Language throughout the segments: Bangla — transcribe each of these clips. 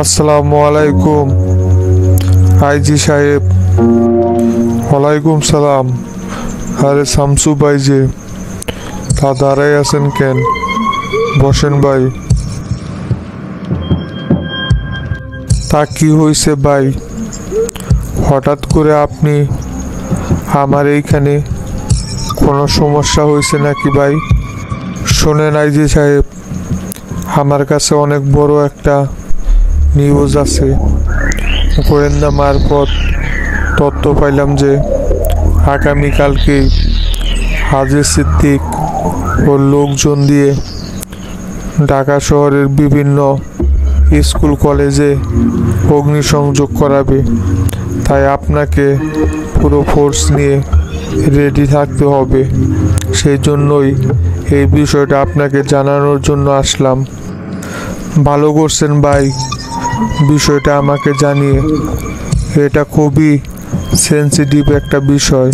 আসসালামু আলাইকুম আইজি সাহেব। ওয়ালাইকুম সালাম। আরে শামসু ভাই যে, তা দাঁড়াই আছেন কেন? বসেন ভাই। তা কি হয়েছে ভাই? হঠাৎ করে আপনি আমার এইখানে কোনো সমস্যা হয়েছে নাকি ভাই? শোনেন আইজি সাহেব, আমার কাছে অনেক বড় একটা নিউজ আছে। গোয়েন্দা মারফত তথ্য পাইলাম যে আগামীকালকে হাজী সিদ্দিক ও লোকজন দিয়ে ঢাকা শহরের বিভিন্ন স্কুল কলেজে অগ্নিসংযোগ করাবে। তাই আপনাকে পুরো ফোর্স নিয়ে রেডি থাকতে হবে। সেই জন্যই এই বিষয়টা আপনাকে জানানোর জন্য আসলাম। ভালো করছেন ভাই বিষয়টা আমাকে জানিয়ে। এটা খুবই সেন্সিটিভ একটা বিষয়।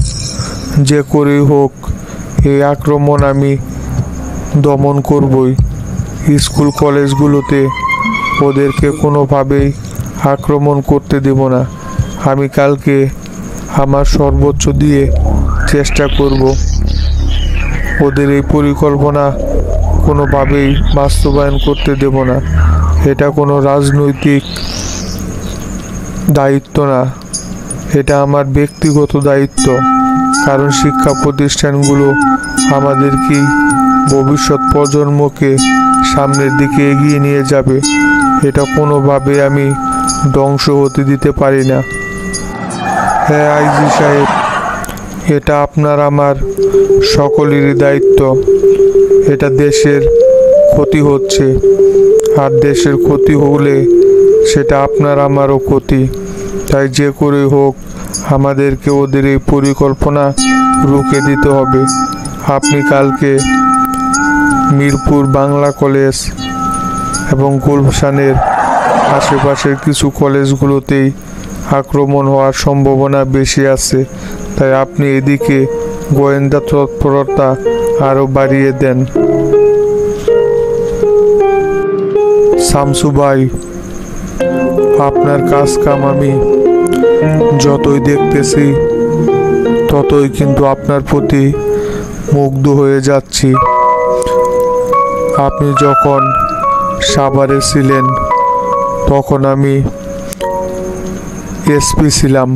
যে করেই হোক এই আক্রমণ আমি দমন করবই। স্কুল কলেজগুলোতে ওদেরকে কোনোভাবেই আক্রমণ করতে দেব না। আমি কালকে আমার সর্বোচ্চ দিয়ে চেষ্টা করব ওদের এই পরিকল্পনা কোনোভাবেই বাস্তবায়ন করতে দেব না। এটা কোনো রাজনৈতিক দায়িত্ব না, এটা আমার ব্যক্তিগত দায়িত্ব। কারণ শিক্ষা প্রতিষ্ঠানগুলো আমাদেরকেই ভবিষ্যৎ প্রজন্মকে সামনের দিকে এগিয়ে নিয়ে যাবে। এটা কোনোভাবে আমি ধ্বংস হতে দিতে পারি না। হ্যাঁ আইজি সাহেব, এটা আপনার আমার সকলেরই দায়িত্ব। এটা দেশের ক্ষতি হচ্ছে, আর দেশের ক্ষতি হলে সেটা আপনার আমারও ক্ষতি। তাই যে করে হোক আমাদেরকে ওদের এই পরিকল্পনা রুখে দিতে হবে। আপনি কালকে মিরপুর বাংলা কলেজ এবং গুলশানের আশেপাশের কিছু কলেজগুলোতেই আক্রমণ হওয়ার সম্ভাবনা বেশি আছে। তাই আপনি এদিকে গোয়েন্দা তৎপরতা আরও বাড়িয়ে দেন। শামসু ভাই, আপনার কাজ কাম আমি যতই দেখতেছি ততই কিন্তু আপনার প্রতি মুগ্ধ হয়ে যাচ্ছি। আপনি যখন সাভারে ছিলেন তখন আমি এসপি ছিলাম।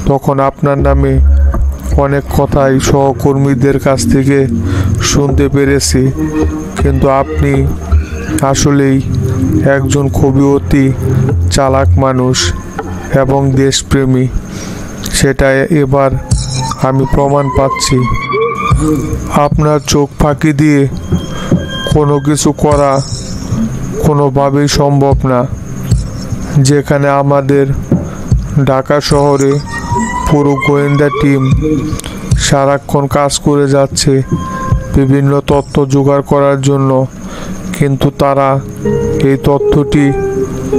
তখন আপনার নামে অনেক কথাই সহকর্মীদের কাছ থেকে শুনতে পেরেছি। কিন্তু আপনি আসলেই একজন খুবই অতি চালাক মানুষ এবং দেশপ্রেমী। সেটা এবার আমি প্রমাণ পাচ্ছি। আপনার চোখ ফাঁকি দিয়ে কোনো কিছু করা কোনোভাবেই সম্ভব না। যেখানে আমাদের ঢাকা শহরে পুরো গোয়েন্দা টিম সারাক্ষণ কাজ করে যাচ্ছে বিভিন্ন তথ্য জোগাড় করার জন্য, কিন্তু তারা এই তথ্যটি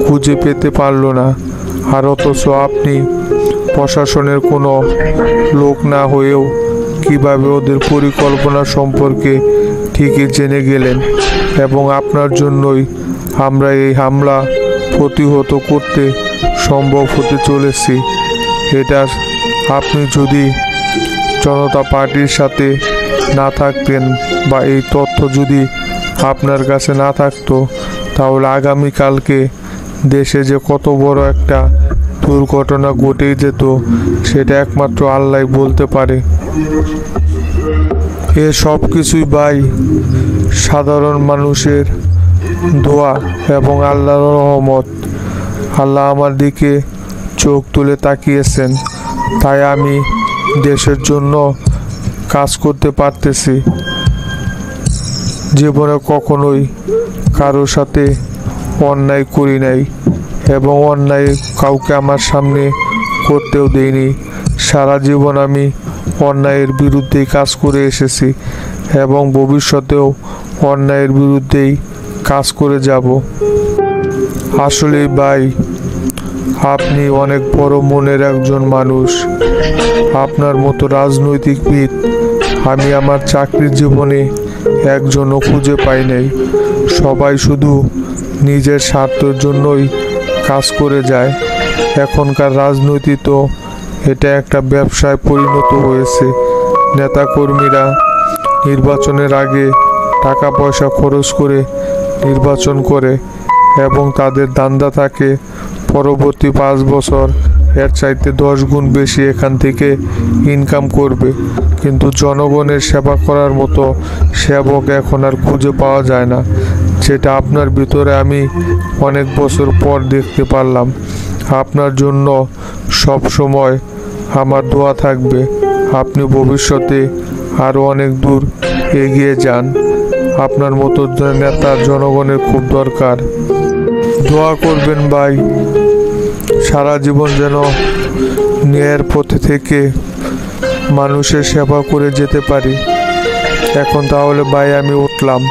খুঁজে পেতে পারল না। আর অথচ আপনি প্রশাসনের কোনো লোক না হয়েও কিভাবে ওদের পরিকল্পনা সম্পর্কে ঠিকই জেনে গেলেন, এবং আপনার জন্যই আমরা এই হামলা প্রতিহত করতে সম্ভব হতে চলেছি। এটা আপনি যদি জনতা পার্টির সাথে না থাকতেন বা এই তথ্য যদি আপনার কাছে না থাকতো, তাহলে আগামীকালকে দেশে যে কত বড় একটা দুর্ঘটনা ঘটেই যেত সেটা একমাত্র আল্লাহ বলতে পারে। এ সব কিছুই ভাই সাধারণ মানুষের দোয়া এবং আল্লাহর রহমত। আল্লাহ আমার দিকে চোখ তুলে তাকিয়েছেন, তাই আমি দেশের জন্য কাজ করতে পারতেছি। জীবনে কখনোই কারোর সাথে অন্যায় করি নাই এবং অন্যায় কাউকে আমার সামনে করতেও দেইনি। সারা জীবন আমি অন্যায়ের বিরুদ্ধেই কাজ করে এসেছি এবং ভবিষ্যতেও অন্যায়ের বিরুদ্ধেই কাজ করে যাব। আসলে ভাই আপনি অনেক বড় মনের একজন মানুষ। আপনার মতো রাজনৈতিকবিদ আমি আমার চাকরির জীবনে একজনও খুঁজে পাই নাই। সবাই শুধু নিজের স্বার্থের জন্যই কাজ করে যায়। এখনকার রাজনীতি তো এটা একটা ব্যবসায় পরিণত হয়েছে। নেতাকর্মীরা নির্বাচনের আগে টাকা পয়সা খরচ করে নির্বাচন করে এবং তাদের ধান্দা থাকে পরবর্তী 5 বছর এর চাইতে 10 গুণ বেশি এখান থেকে ইনকাম করবে। কিন্তু জনগণের সেবা করার মতো সেবক এখন আর খুঁজে পাওয়া যায় না, যেটা আপনার ভিতরে আমি অনেক বছর পর দেখতে পারলাম। আপনার জন্য সব সময় আমার দোয়া থাকবে। আপনি ভবিষ্যতে আরও অনেক দূর এগিয়ে যান। আপনার মতো নেতা জনগণের খুব দরকার। দোয়া করবেন ভাই, সারা জীবন যেন ন্যায়ের পথে থেকে মানুষের সেবা করে যেতে পারি। এখন তাহলে ভাই আমি উঠলাম।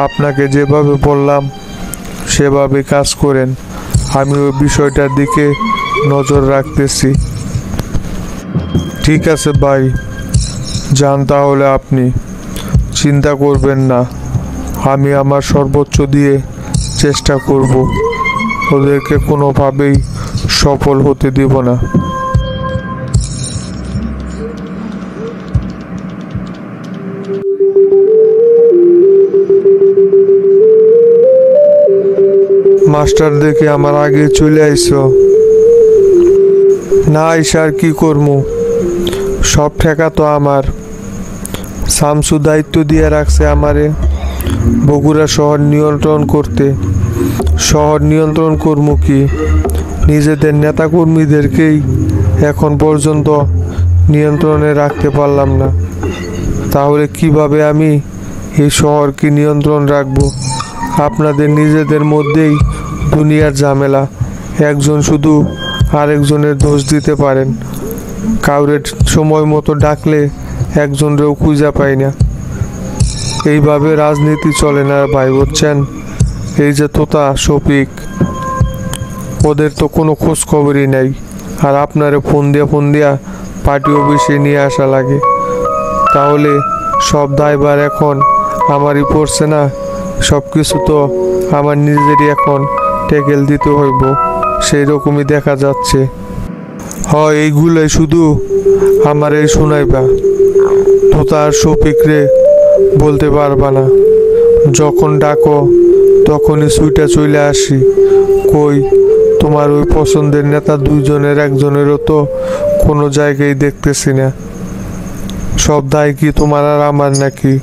আপনাকে যেভাবে বললাম সেভাবে কাজ করেন। আমি ওই বিষয়টার দিকে নজর রাখতেছি। ঠিক আছে ভাই, যান তাহলে আপনি। চিন্তা করবেন না, আমি আমার সর্বোচ্চ দিয়ে চেষ্টা করব। ওদেরকে কোনোভাবেই সফল হতে দিব না। মাস্টার দেখে আমার আগে চলে আইছো। না আইসা আর কি করবো, সব ঠেকা তো আমার। শামসু দায়িত্ব দিয়ে রাখছে আমারে বগুড়া শহর নিয়ন্ত্রণ করতে। শহর নিয়ন্ত্রণ করবো কি, নিজেদের নেতাকর্মীদেরকেই এখন পর্যন্ত নিয়ন্ত্রণে রাখতে পারলাম না, তাহলে কিভাবে আমি এই শহরকে নিয়ন্ত্রণ রাখবো? আপনাদের নিজেদের মধ্যেই দুনিয়ার ঝামেলা। একজন শুধু আরেকজনের দোষ দিতে পারেন। কাউরে সময় মতো ডাকলে একজনরেও খুঁজে পাই না। এইভাবে রাজনীতি চলে না ভাই, বুঝছেন? এই যে তোতা শফিক, ওদের তো কোনো খোঁজ খবরই নাই। আর আপনারে ফোন দিয়া পার্টি অফিসে নিয়ে আসা লাগে। তাহলে সব দায়ভার এখন আমারই পড়ছে না? সব কিছু তো আমার নিজেরই এখন ট্যাকেল দিতে হইব, সেই রকমই দেখা যাচ্ছে। হয় এইগুলোই শুধু আমার এই শোনাইবা, তো তার শফিকরে বলতে পারবা না। যখন ডাকো তখনই সুইটা চলে আসি। কই তোমার ওই পছন্দের নেতা দুইজনের একজনেরও তো কোনো জায়গায় দেখতেছি না। সব দায় কি তোমার আর আমার নাকি?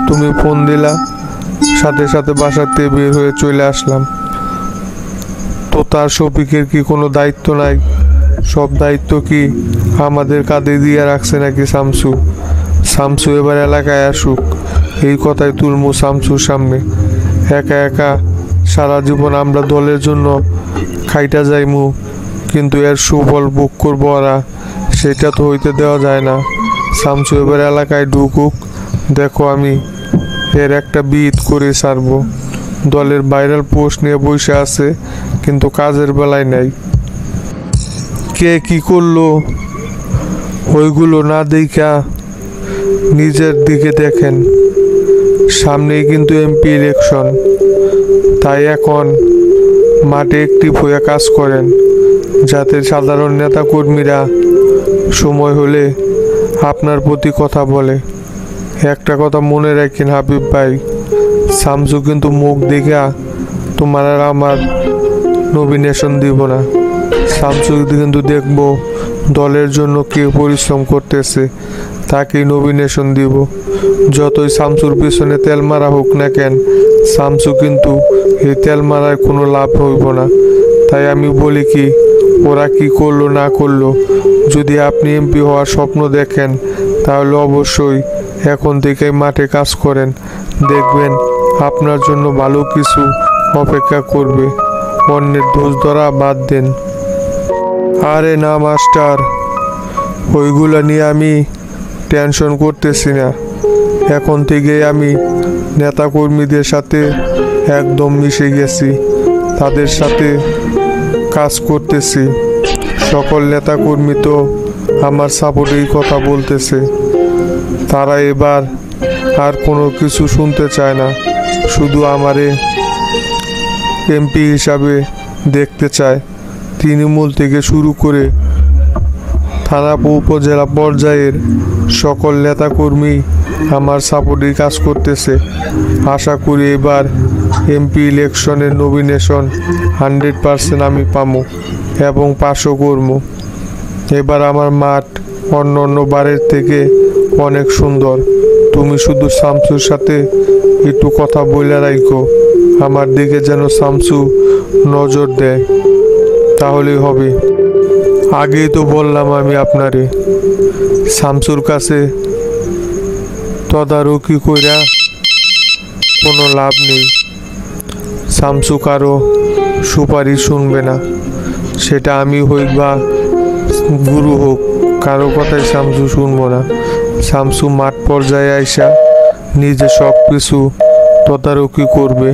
তুমি ফোন দিলা, সাথে সাথে বাসাতে বের হয়ে চলে আসলাম। তো তার শফিকের কি কোনো দায়িত্ব নাই? সব দায়িত্ব কি আমাদের কাঁধে দিয়ে রাখছে নাকি শামসু? শামসু এবার এলাকায় আসুক, এই কথাই তুলমু শামসুর সামনে। একা একা সারা জীবন আমরা দলের জন্য খাইটা যাইমু, কিন্তু এর সুফল ভোগ করবো ওরা, সেটা তো হইতে দেওয়া যায় না। শামসু এবার এলাকায় ঢুকুক, দেখো আমি এর একটা বিট করে ছাড়বো। দলের ভাইরাল পোস্ট নিয়ে বসে আছে, কিন্তু কাজের বেলায় নাই। কে কি করলো ওইগুলো না দেখা নিজের দিকে দেখেন। সামনেই কিন্তু এমপি ইলেকশন, তাই এখন মাঠে অ্যাক্টিভ হয়ে কাজ করেন, যাতে সাধারণ নেতা কর্মীরা সময় হলে আপনার প্রতি কথা বলে। একটা কথা মনে রাখেন হাবিব ভাই, শামসু কিন্তু মুখ দেখা তোমার আর আমার নমিনেশন দিব না। শামসু কিন্তু দেখবো দলের জন্য কে পরিশ্রম করতেছে, তাকেই নমিনেশন দিব। যতই শামসুর পিছনে তেল মারা হোক না কেন, শামসু কিন্তু এই তেল মারায় কোনো লাভ হইব না। তাই আমি বলি কি, ওরা কি করলো না করলো, যদি আপনি এমপি হওয়ার স্বপ্ন দেখেন তাহলে অবশ্যই এখন থেকেই মাঠে কাজ করেন। দেখবেন আপনার জন্য ভালো কিছু অপেক্ষা করবে। অন্যের দোষ ধরা বাদ দেন। আরে না মাস্টার, ওইগুলো নিয়ে আমি টেনশন করতেছি না। এখন থেকে আমি নেতাকর্মীদের সাথে একদম মিশে গেছি, তাদের সাথে কাজ করতেছি। সকল নেতাকর্মী তো আমার সাপোর্টেই কথা বলতেছে। তারা এবার আর কোনো কিছু শুনতে চায় না, শুধু আমারে এমপি হিসাবে দেখতে চায়। তৃণমূল থেকে শুরু করে থানা উপজেলা পর্যায়ের সকল নেতাকর্মী আমার সাপোর্টে কাজ করতেছে। আশা করি এবার এমপি ইলেকশনের নমিনেশন 100% আমি পাবো এবং পাশও করবো। এবার আমার মাঠ অন্য অন্য বারের থেকে অনেক সুন্দর। তুমি শুধু শামসুর সাথে একটু কথা বলে রাখো, আমার দিকে যেন শামসু নজর দেয়, তাহলেই হবে। আগেই তো বললাম আমি আপনারে, শামসুর কাছে তদারকি কইরা কোনো লাভ নেই। শামসু কারো সুপারিশ শুনবে না, সেটা আমি হই বা গুরু হোক, কারো কথাই শামসু শুনবো না। শামসু মাঠ পর্যায়ে আইসা নিজে সব কিছু তদারকি করবে,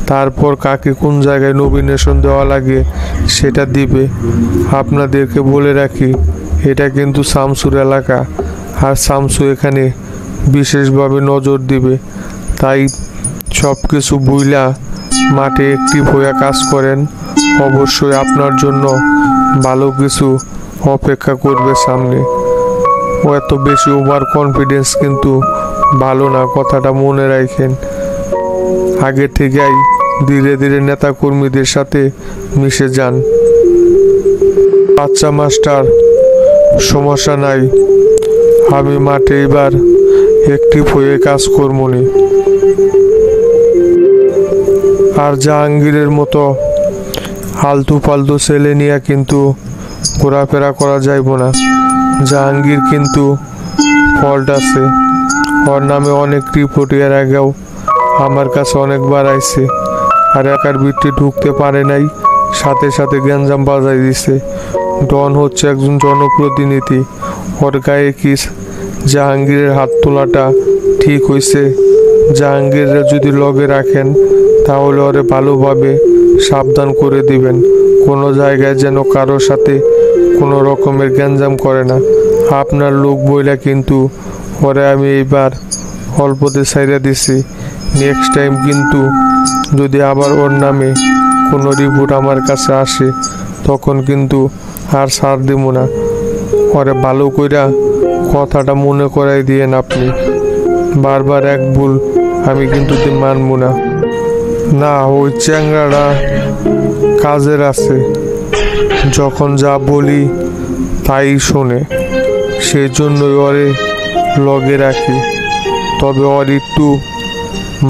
তারপর কাকে কোন জায়গায় নমিনেশন দেওয়া লাগে সেটা দিবে। আপনাদেরকে বলে রাখি, এটা কিন্তু শামসুর এলাকা, আর শামসু এখানে বিশেষভাবে নজর দিবে। তাই সব কিছু বুইলা মাঠে অ্যাক্টিভ হয়ে কাজ করেন। অবশ্যই আপনার জন্য ভালো কিছু অপেক্ষা করবে সামনে। ও এত বেশি ওভার কনফিডেন্স কিন্তু ভালো না, কথাটা মনে রাখেন। আগে থেকেই ধীরে ধীরে নেতাকর্মীদের সাথে মিশে যান। আচ্ছা মাস্টার, সমস্যা নাই, আমি মাঠে এবার অ্যাক্টিভ হয়ে কাজ করবনি। আর জাহাঙ্গীরের মতো আলতু ফালতু ছেলে নিয়ে কিন্তু ঘোরাফেরা করা যাইব না। জাহাঙ্গীর কিন্তু ফল্ট আছে, ওর নামে অনেক রিপোর্ট এর আগেও আমার কাছে অনেকবার আইছে, আর একার ভিতরে ঢুকতে পারে নাই, সাথে সাথে গ্যাঞ্জাম বাজাই দিছে। ডন হচ্ছে একজন জনপ্রতিনিধি, ওর গায়ে কি জাহাঙ্গীরের হাত তোলাটা ঠিক হয়েছে? জাহাঙ্গীররা যদি লগে রাখেন তাহলে ওরে ভালোভাবে সাবধান করে দিবেন, কোনো জায়গায় যেন কারোর সাথে কোনো রকমের গ্যাঞ্জাম করে না। আপনার লোক বইলা কিন্তু ওরে আমি এইবার অল্পতে ছাইরা দিছি। নেক্সট টাইম কিন্তু যদি আবার ওর নামে কোনো রিপোর্ট আমার কাছে আসে তখন কিন্তু আর ছাড় দেব না। ওরে ভালো কইরা কথাটা মনে করাই দিয়েন আপনি। বারবার এক ভুল আমি কিন্তু মানব না। না, ওই চ্যাংড়াটা কাজের আছে, যখন যা বলি তাই শোনে, সেজন্যই ওরে লগে রাখি। তবে ওর একটু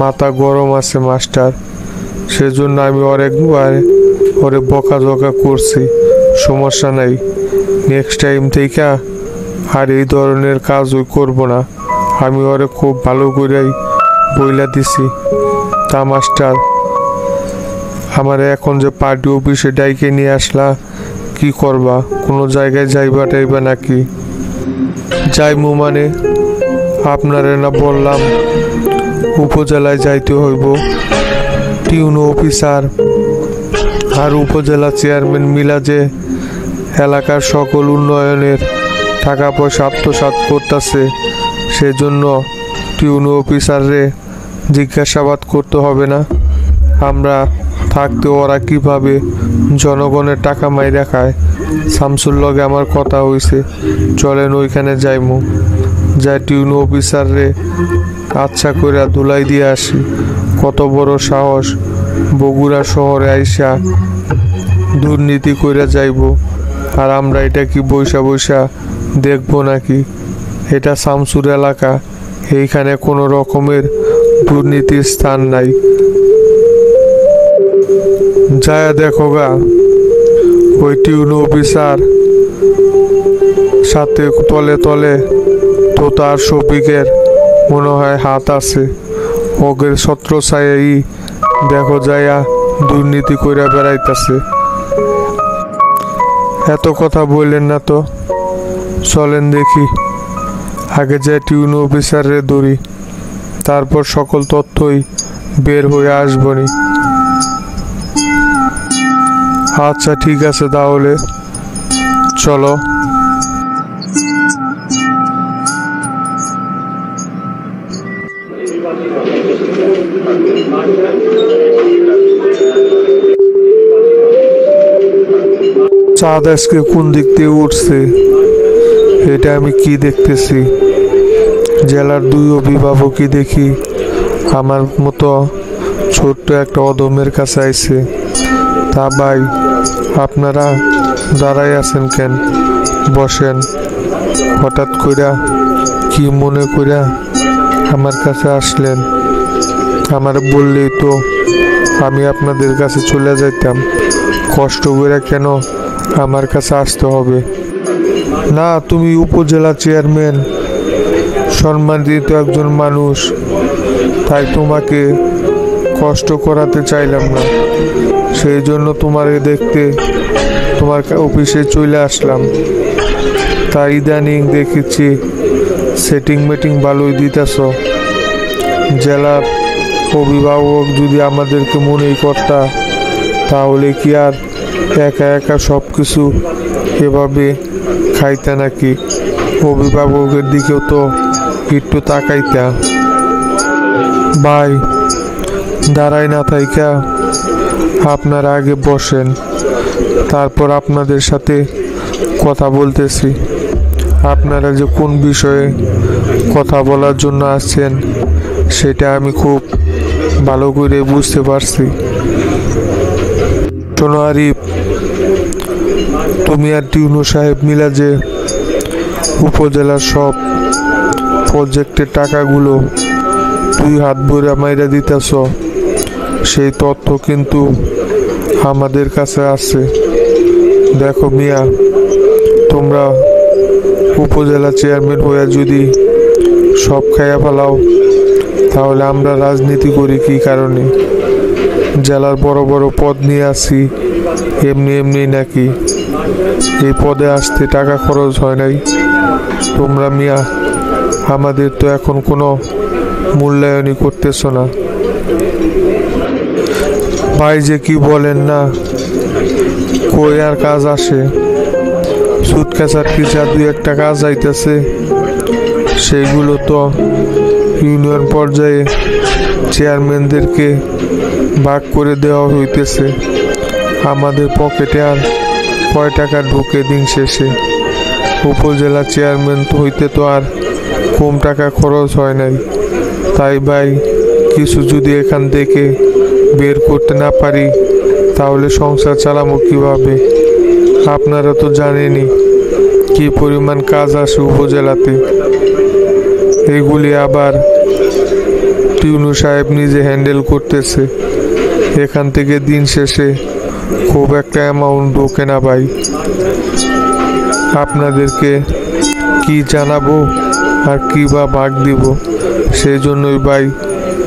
মাথা গরম আছে মাস্টার, সেজন্য আমি একবার ওরে বকাঝকা করছি। সমস্যা নাই, নেক্সট টাইম থেকে আর এই ধরনের কাজ ওই করবো না। আমি ওরে খুব ভালো করেই বইলা দিছি। তা মাস্টার, আমার এখন যে পার্টি অফিসে ডাইকে নিয়ে আসলা, কি করবা? কোনো জায়গায় যাইবা টাইবা নাকি? যাইমু মানে আপনারে না বললাম উপজেলায় যাইতে হইব। টিউনো অফিসার আর উপজেলা চেয়ারম্যান মিলা যে এলাকার সকল উন্নয়নের টাকা পয়সা আত্মসাৎ করতেছে, সেজন্য টিউনো অফিসাররে জিজ্ঞাসাবাদ করতে হবে না? আমরা থাকতে ওরা কিভাবে জনগণের টাকা মাইরা খায়? শামসুর লগে আমার কথা হইছে, চলেন ওইখানে যাইমু, যাই টিউনো অফিসাররে আচ্ছা করে ধুলাই দিয়ে আসি। কত বড় সাহস, বগুড়া শহরে আইসা দুর্নীতি কইরা যাইব, আর আমরা এটা কি বৈশা বৈশা দেখবো নাকি? এটা শামসুর এলাকা, এইখানে কোনো রকমের দুর্নীতির স্থান নাই। যায় দেখো গা, ওই টিউনো অফিসার সাথে তলে তলে তো তার শফিকের মনে হয় হাত আছে। ওগের ছত্রছায়াই দেখো যাইয়া দুর্নীতি কইরা বেড়াইতেছে। এত কথা বললেন না তো, চলেন দেখি। আগে যে টিউনো অফিসারে ধরি, তারপর সকল তথ্যই বের হয়ে আসবনি। আচ্ছা ঠিক আছে, তাহলে চলো। চাঁদ আজকে কোন দিক থেকে উঠছে এটা আমি কি দেখতেছি। জেলার দুই অভিভাবকই দেখি আমার মতো ছোট্ট একটা অদমের কাছে আইছে। তা ভাই, আপনারা দাঁড়াই আছেন কেন? বসেন। হঠাৎ কইরা কি মনে কইরা আমার কাছে আসলেন? আমার বললেই তো আমি আপনাদের কাছে চলে যাইতাম। কষ্ট করে কেন আমার কাছে আসতে হবে? না, তুমি উপজেলা চেয়ারম্যান, সম্মানিত একজন মানুষ, তাই তোমাকে কষ্ট করাতে চাইলাম না। সেই জন্য তোমাকে দেখতে তোমার অফিসে চলে আসলাম। তাই ইদানিং দেখেছি সেটিং মেটিং ভালোই দিতেছ। জেলার অভিভাবক যদি আমাদেরকে মনেই করতা তাহলে কি আর একা একা সব কিছু এভাবে খাইতে নাকি? অভিভাবকের দিকেও তো একটু তাকাইতা। ভাই, দাঁড়াই না থাইকা আপনারা আগে বসেন, তারপর আপনাদের সাথে কথা বলতেছি। আপনারা যে কোন বিষয়ে কথা বলার জন্য আসছেন সেটা আমি খুব ভালো করে বুঝতে পারছি। শোনো আরিফ, তুমি আর টিউনু সাহেব মিলা যে উপজেলার সব প্রজেক্টের টাকাগুলো দুই হাত ভরে মাইরা দিতেছ, সেই তথ্য কিন্তু আমাদের কাছে আছে। দেখো মিয়া, তোমরা উপজেলা চেয়ারম্যান হয়ে যদি সব খাইয়া ফেলাও তাহলে আমরা রাজনীতি করি কি কারণে? জেলার বড় বড় পদ নিয়ে আসি এমনি এমনি নাকি? এই পদে আসতে টাকা খরচ হয় নাই? তোমরা মিয়া আমাদের তো এখন কোনো মূল্যায়নই করতেছ না। ভাই যে কি বলেন না, কই আর কাজ আসে? সুটকেসার কি যা দুই একটা কাজ আইতেছে সেইগুলো তো ইউনিয়ন পর্যায়ে চেয়ারম্যানদেরকে ভাগ করে দেওয়া হইতেছে। আমাদের পকেটে আর কয় টাকা ঢুকে দিন শেষে? উপজেলা চেয়ারম্যান তো হইতে তো আর কম টাকা খরচ হয় নাই। তাই ভাই, কিছু যদি এখান থেকে বের করতে না পারি তাহলে সংসার চালাবো কিভাবে? আপনারা তো জানেনই কি পরিমাণ কাজ আসে উপজেলাতে। এগুলি আবার টিউনু সাহেব নিজে হ্যান্ডেল করতেছে। এখান থেকে দিন শেষে খুব একটা অ্যামাউন্ট ঢোকে না ভাই। আপনাদেরকে কি জানাবো আর কি বা ভাগ দিব, সেই জন্যই ভাই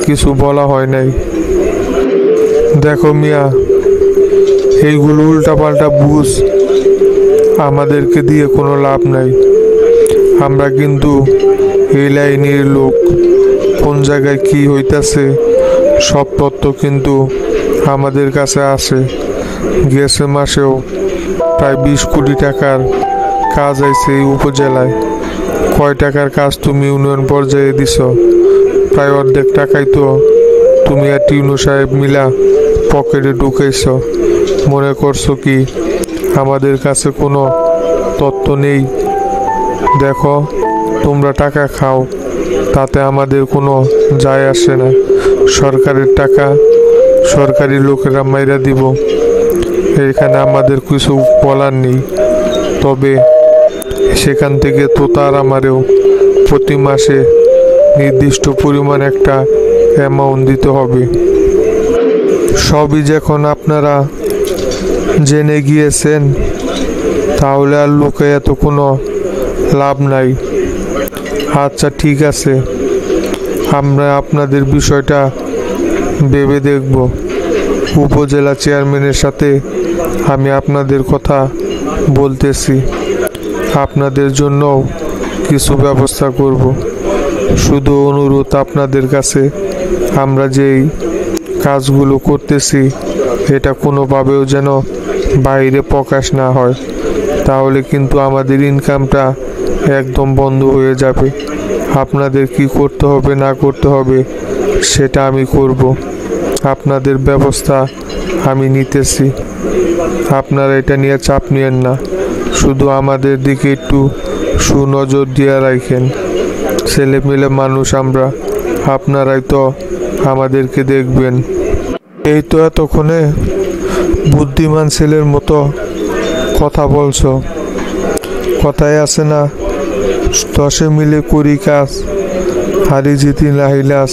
কিছু বলা হয় নাই। দেখো মিয়া, এইগুলো উল্টাপাল্টা বুঝ আমাদেরকে দিয়ে কোনো লাভ নাই। আমরা কিন্তু এই লাইনের লোক, কোন জায়গায় কি হইতাছে সব তথ্য কিন্তু আমাদের কাছে আসে। গেছে মাসেও প্রায় 20 কোটি টাকার কাজ আইছে এই উপজেলায়। কয় টাকার কাজ তুমি ইউনিয়ন পর্যায়ে দিছ? প্রায় অর্ধেক টাকাই তো তুমি আর টিউনু সাহেব মিলা পকেটে ঢুকাইছ। মনে করছো কি আমাদের কাছে কোনো তথ্য নেই? দেখো, তোমরা টাকা খাও, তাতে আমাদের কোনো যায় আসে না। সরকারের টাকা সরকারি লোকেরা মাইরা দিব, এখানে আমাদের কিছু বলার নেই। তবে সেখান থেকে তো তার আমারেও প্রতি মাসে নির্দিষ্ট পরিমাণ একটা অ্যামাউন্ট দিতে হবে। সবই যখন আপনারা জেনে গিয়েছেন তাহলে আর লোকে এত কোনো লাভ নাই। আচ্ছা ঠিক আছে, আমরা আপনাদের বিষয়টা ভেবে দেখব। উপজেলা চেয়ারম্যানের সাথে আমি আপনাদের কথা বলতেছি, আপনাদের জন্য কিছু ব্যবস্থা করব। শুধু অনুরোধ আপনাদের কাছে, আমরা যেই কাজগুলো করতেছি এটা কোনোভাবেও যেন বাইরে প্রকাশ না হয়, তাহলে কিন্তু আমাদের ইনকামটা একদম বন্ধ হয়ে যাবে। আপনাদের কি করতে হবে না করতে হবে সেটা আমি করব, আপনাদের ব্যবস্থা আমি নিতেছি। আপনারা এটা নিয়ে চাপ নিয়েন না, শুধু আমাদের দিকে একটু সুনজর দিয়ে রাখেন। ছেলে মেলে মানুষ আমরা, আপনারাই তো আমাদেরকে দেখবেন। এই তো এতক্ষণে বুদ্ধিমান ছেলের মতো কথা বলছো। কথায় আছে না, 10 মিলে করি কাজ, হারি জিতি নাহিলাস।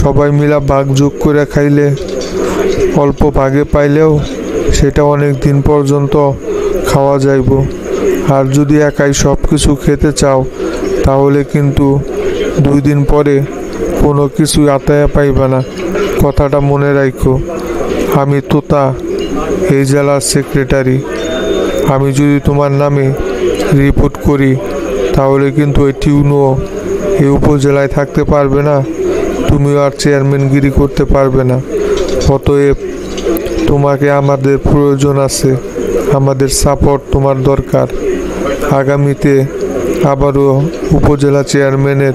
সবাই মিলা ভাগ যোগ করে খাইলে অল্প ভাগে পাইলেও সেটা অনেক দিন পর্যন্ত খাওয়া যাইব। আর যদি একাই সব কিছু খেতে চাও তাহলে কিন্তু 2 দিন পরে কোনো কিছু আতায়া পাইবে না। কথাটা মনে রাখো। আমি তোতা, এই জেলার সেক্রেটারি। আমি যদি তোমার নামে রিপোর্ট করি তাহলে কিন্তু এই টিউনও এই উপজেলায় থাকতে পারবে না, তুমিও আর চেয়ারম্যানগিরি করতে পারবে না। অতএব তোমাকে আমাদের প্রয়োজন আছে, আমাদের সাপোর্ট তোমার দরকার। আগামীতে আবারও উপজেলা চেয়ারম্যানের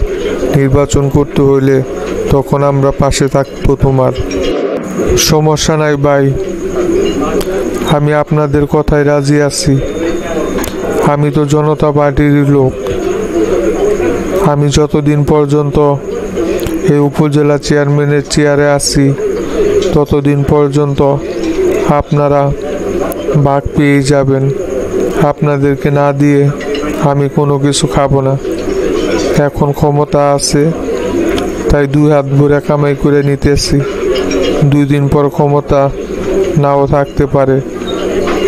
নির্বাচন করতে হইলে তখন আমরা পাশে থাকবো তোমার। সমস্যা নাই ভাই, আমি আপনাদের কথায় রাজি আছি। আমি তো জনতা পার্টির লোক। আমি যতদিন পর্যন্ত এই উপজেলা চেয়ারম্যানের চেয়ারে আছি ততদিন পর্যন্ত আপনারা ভাগ পেয়ে যাবেন। আপনাদেরকে না দিয়ে আমি কোনো কিছু খাবো না। এখন ক্ষমতা আছে তাই 2 হাত ভরে কামাই করে নিতেছি। 2 দিন পর ক্ষমতা নাও থাকতে পারে,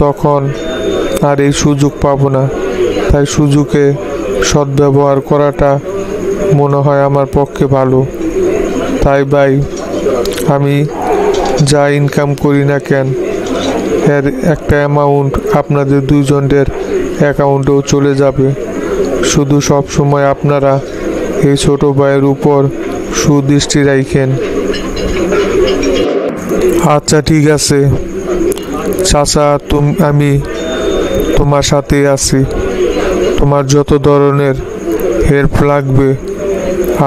তখন আর এই সুযোগ পাবো না। তাই সুযোগে সদ্ব্যবহার করাটা মনে হয় আমার পক্ষে ভালো। তাই ভাই, আমি যা ইনকাম করি না কেন এর একটা অ্যামাউন্ট আপনাদের 2 জনের অ্যাকাউন্টেও চলে যাবে। শুধু সব সময় আপনারা এই ছোট ভাইয়ের উপর সুদৃষ্টি রাখেন। আচ্ছা ঠিক আছে চাচা, আমি তোমার সাথে আছি। তোমার যত ধরনের হেল্প লাগবে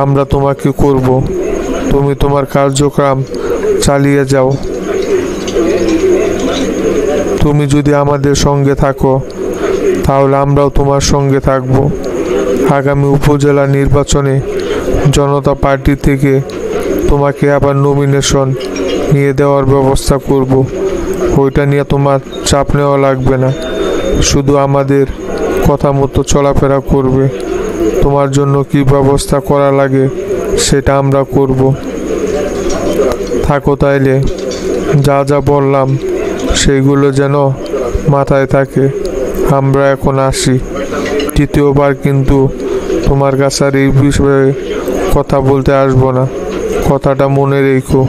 আমরা তোমাকে করব। তুমি তোমার কার্যক্রম চালিয়ে যাও। তুমি যদি আমাদের সঙ্গে থাকো তাহলে আমরাও তোমার সঙ্গে থাকব। আগামী উপজেলা নির্বাচনে জনতা পার্টি থেকে তোমাকে আবার নমিনেশন নিয়ে দেওয়ার ব্যবস্থা করব। ওইটা নিয়ে তোমার চাপ নেওয়া লাগবে না, শুধু আমাদের কথা মতো চলাফেরা করবে। তোমার জন্য কি ব্যবস্থা করা লাগে সেটা আমরা করব। থাকো তাইলে, যা যা বললাম সেইগুলো যেন মাথায় থাকে। আমরা এখন আসি। তৃতীয়বার কিন্তু তোমার কাছে আর এই বিষয়ে কথা বলতে আসবো না, কথাটা মনে রেখো।